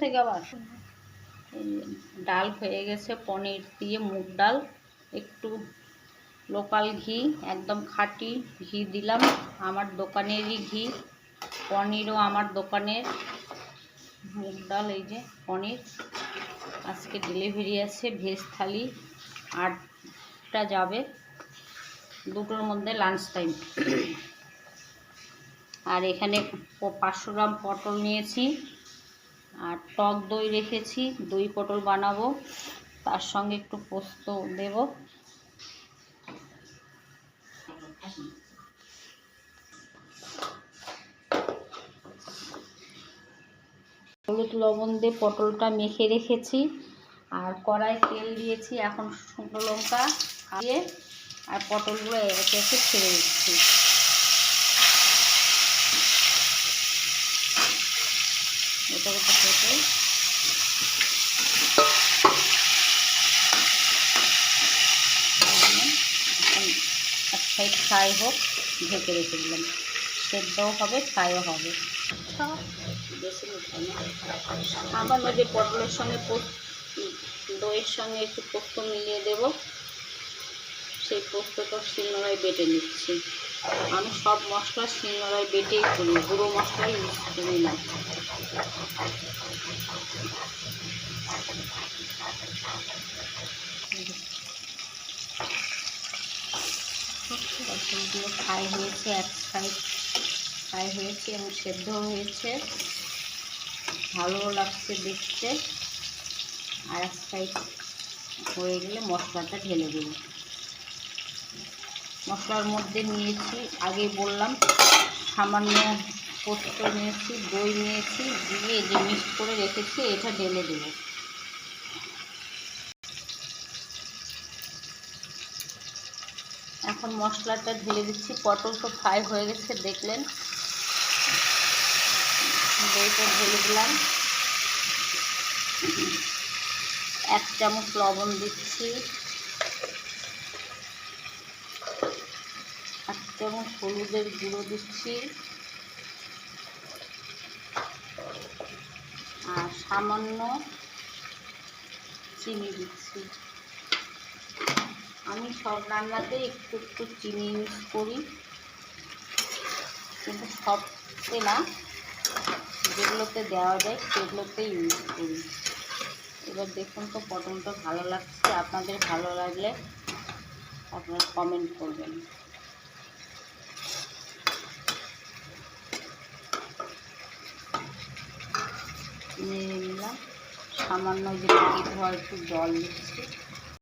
থেকে আবার ডাল হয়ে গেছে, পনির দিয়ে মুগ ডাল, একটু লোকাল ঘি, একদম খাঁটি ঘি দিলাম, আমার দোকানেরই ঘি। পনিরও আমার দোকানের। মুগ ডাল, এই যে পনির। আজকে ডেলিভারি আছে, ভেজ থালি 8টা যাবে, 2টোর মধ্যে লাঞ্চ টাইম। আর এখানে 500 গ্রাম পটল নিয়েছি, আর টক দই রেখেছি, দই পটল বানাবো, তার সঙ্গে একটু পোস্ত দেব। হলুদ লবণ দিয়ে পটলটা মেখে রেখেছি, আর কড়াই তেল দিয়েছি। এখন শুকনো লঙ্কা দিয়ে আর পটলগুলো একে একে ছেড়ে দিচ্ছি। এটা একটা পটল, এক সাইড ফ্রাই হোক, ঢেকে রেখে দিলাম। সেদ্ধও হবে, ফ্রাইও হবে। বেশি সামান্য যে পটলের সঙ্গে দইয়ের সঙ্গে একটু পোস্ত মিলিয়ে দেব, সেই পোস্তটা শিলনোড়ায় বেটে নিচ্ছি। আমি সব মশলা শিলনোড়ায় বেটেই করি, গুঁড়ো মশলা ইউজ করি না। পটলগুলো ফ্রাই হয়েছে, এক সাইড ফ্রাই হয়েছে এবং সেদ্ধ হয়েছে, ভালো লাগছে দেখতে। আর এক সাইড হয়ে গেলে মশলাটা ঢেলে দেব। মশলার মধ্যে নিয়েছি, আগেই বললাম, সামান্য পোস্ত নিয়েছি, দই নিয়েছি, দিয়ে যে মিক্স করে রেখেছি এটা ঢেলে দেব। এখন মশলাটা ঢেলে দিচ্ছি। পটল তো ফ্রাই হয়ে গেছে, দেখলেন। দইটা ঢেলে দিলাম, 1 চামচ লবণ দিচ্ছি, 1 চামচ হলুদের গুঁড়ো দিচ্ছি, আর সামান্য চিনি দিচ্ছি। আমি সব রান্নাতে একটু একটু চিনি ইউজ করি, কিন্তু সবতে না, যেগুলোতে দেওয়া যায় সেগুলোতে ইউজ করি। এবার দেখুন তো পটলটা ভালো লাগছে। আপনাদের ভালো লাগলে আপনারা কমেন্ট করবেন। নিয়ে নিলাম, সামান্য যে পেঁয়াজ ধোয়া একটু জল দিচ্ছি।